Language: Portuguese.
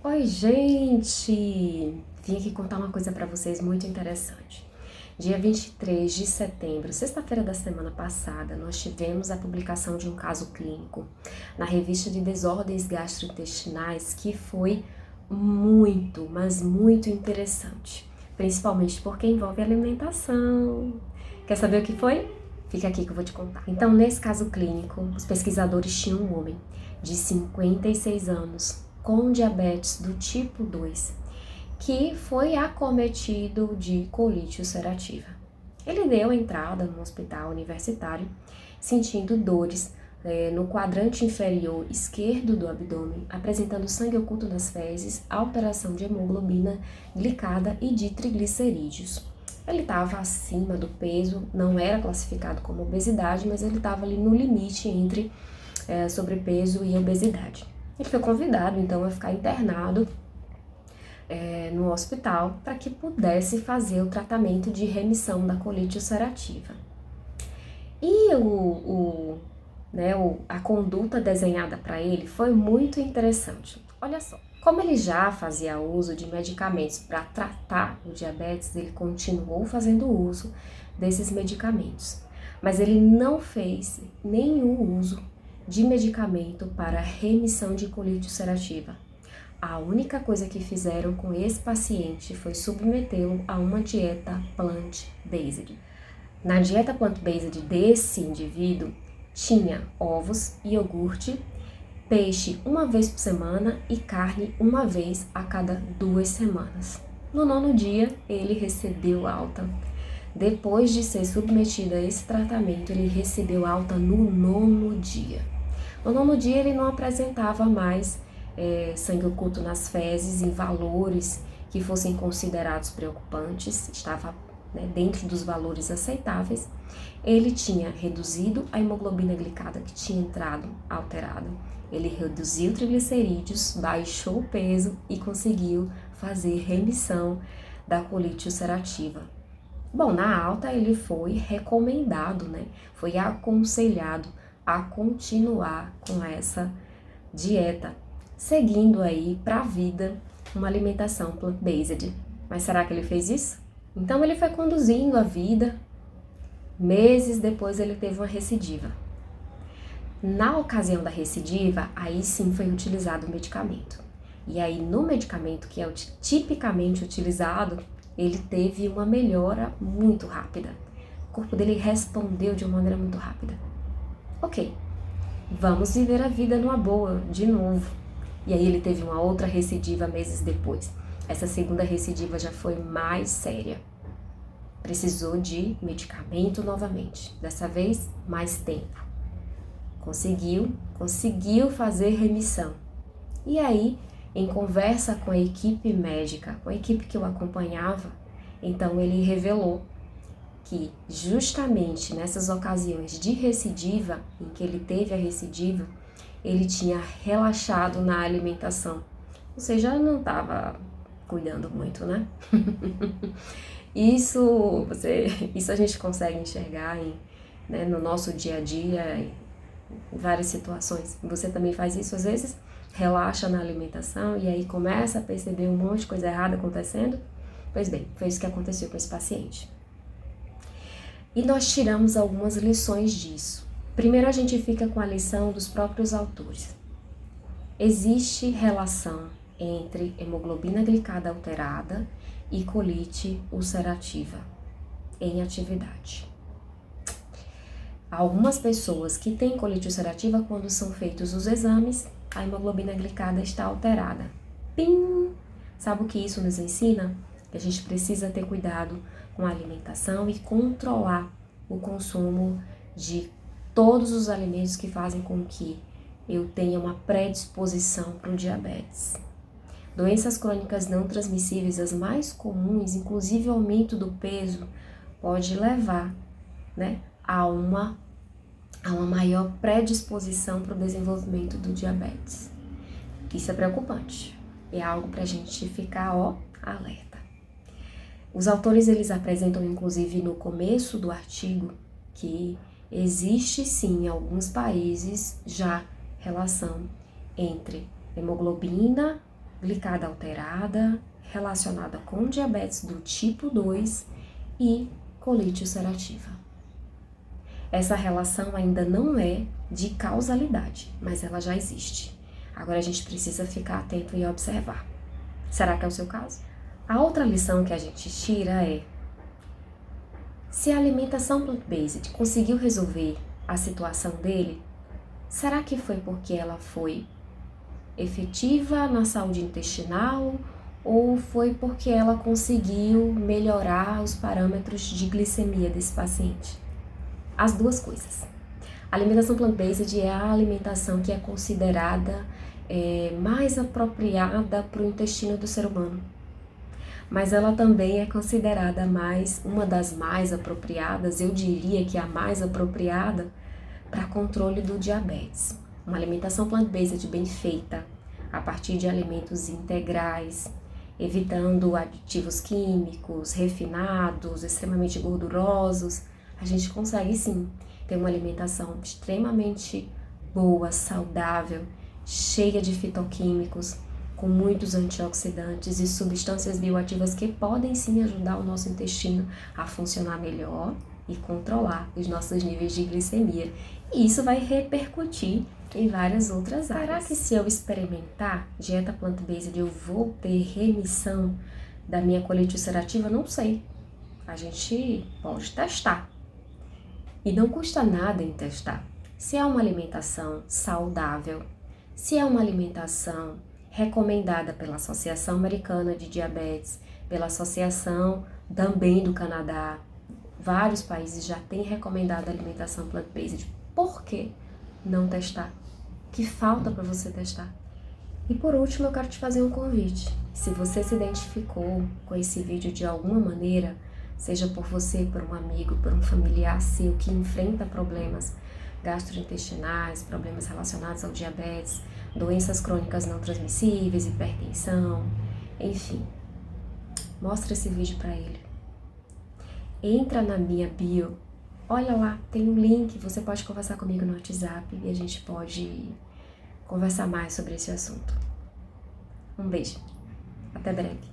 Oi, gente! Vim aqui contar uma coisa pra vocês muito interessante. Dia 23 de setembro, sexta-feira da semana passada, nós tivemos a publicação de um caso clínico na revista de desordens gastrointestinais que foi muito, mas muito interessante, principalmente porque envolve alimentação. Quer saber o que foi? Fica aqui que eu vou te contar. Então, nesse caso clínico, os pesquisadores tinham um homem de 56 anos com diabetes do tipo 2, que foi acometido de colite ulcerativa. Ele deu entrada no hospital universitário sentindo dores no quadrante inferior esquerdo do abdômen, apresentando sangue oculto nas fezes, alteração de hemoglobina glicada e de triglicerídeos. Ele estava acima do peso, não era classificado como obesidade, mas ele estava ali no limite entre sobrepeso e obesidade. Ele foi convidado, então, a ficar internado no hospital para que pudesse fazer o tratamento de remissão da colite ulcerativa. E a conduta desenhada para ele foi muito interessante. Olha só, como ele já fazia uso de medicamentos para tratar o diabetes, ele continuou fazendo uso desses medicamentos, mas ele não fez nenhum uso de medicamento para remissão de colite ulcerativa. A única coisa que fizeram com esse paciente foi submetê-lo a uma dieta plant-based. Na dieta plant-based desse indivíduo, tinha ovos, iogurte, peixe uma vez por semana e carne uma vez a cada 2 semanas. No 9º dia, ele recebeu alta. Depois de ser submetido a esse tratamento, ele recebeu alta no 9º dia. No 9º dia, ele não apresentava mais sangue oculto nas fezes em valores que fossem considerados preocupantes, estava dentro dos valores aceitáveis. Ele tinha reduzido a hemoglobina glicada que tinha entrado alterada, ele reduziu triglicerídeos, baixou o peso e conseguiu fazer remissão da colite ulcerativa. Bom, na alta ele foi recomendado, foi aconselhado a continuar com essa dieta, seguindo aí para a vida uma alimentação plant-based. Mas será que ele fez isso? Então ele foi conduzindo a vida. Meses depois ele teve uma recidiva. Na ocasião da recidiva, aí sim foi utilizado o medicamento. E aí no medicamento que é tipicamente utilizado, ele teve uma melhora muito rápida. O corpo dele respondeu de uma maneira muito rápida. Ok, vamos viver a vida numa boa, de novo. E aí ele teve uma outra recidiva meses depois. Essa segunda recidiva já foi mais séria. Precisou de medicamento novamente. Dessa vez, mais tempo. Conseguiu fazer remissão. E aí, em conversa com a equipe médica, com a equipe que o acompanhava, então ele revelou que justamente nessas ocasiões de recidiva, em que ele teve a recidiva, ele tinha relaxado na alimentação. Ou seja, não estava cuidando muito, né? Isso a gente consegue enxergar no nosso dia a dia, em várias situações. Você também faz isso às vezes? Relaxa na alimentação e aí começa a perceber um monte de coisa errada acontecendo? Pois bem, foi isso que aconteceu com esse paciente. E nós tiramos algumas lições disso. Primeiro a gente fica com a lição dos próprios autores. Existe relação entre hemoglobina glicada alterada e colite ulcerativa em atividade. Algumas pessoas que têm colite ulcerativa, quando são feitos os exames, a hemoglobina glicada está alterada. Pim! Sabe o que isso nos ensina? Que a gente precisa ter cuidado com a alimentação e controlar o consumo de todos os alimentos que fazem com que eu tenha uma predisposição para o diabetes. Doenças crônicas não transmissíveis, as mais comuns, inclusive o aumento do peso, pode levar a uma maior predisposição para o desenvolvimento do diabetes. Isso é preocupante, é algo para a gente ficar alerta. Os autores eles apresentam inclusive no começo do artigo que existe sim em alguns países já relação entre hemoglobina glicada alterada, relacionada com diabetes do tipo 2 e colite ulcerativa. Essa relação ainda não é de causalidade, mas ela já existe. Agora a gente precisa ficar atento e observar. Será que é o seu caso? A outra lição que a gente tira é: se a alimentação plant-based conseguiu resolver a situação dele, será que foi porque ela foi efetiva na saúde intestinal ou foi porque ela conseguiu melhorar os parâmetros de glicemia desse paciente? As duas coisas. A alimentação plant-based é a alimentação que é considerada mais apropriada para o intestino do ser humano. Mas ela também é considerada uma das mais apropriadas, eu diria que a mais apropriada para controle do diabetes. Uma alimentação plant-based bem feita, a partir de alimentos integrais, evitando aditivos químicos, refinados, extremamente gordurosos, a gente consegue sim ter uma alimentação extremamente boa, saudável, cheia de fitoquímicos, com muitos antioxidantes e substâncias bioativas que podem sim ajudar o nosso intestino a funcionar melhor e controlar os nossos níveis de glicemia. E isso vai repercutir em várias outras áreas. Será que se eu experimentar dieta plant-based eu vou ter remissão da minha colite ulcerativa? Não sei. A gente pode testar. E não custa nada em testar. Se é uma alimentação saudável, se é uma alimentação recomendada pela Associação Americana de Diabetes, pela Associação também do Canadá, vários países já têm recomendado a alimentação plant-based. Por que não testar? Que falta para você testar? E por último, eu quero te fazer um convite. Se você se identificou com esse vídeo de alguma maneira, seja por você, por um amigo, por um familiar seu que enfrenta problemas gastrointestinais, problemas relacionados ao diabetes, doenças crônicas não transmissíveis, hipertensão, enfim, mostra esse vídeo para ele. Entra na minha bio, olha lá, tem um link, você pode conversar comigo no WhatsApp e a gente pode conversar mais sobre esse assunto. Um beijo, até breve.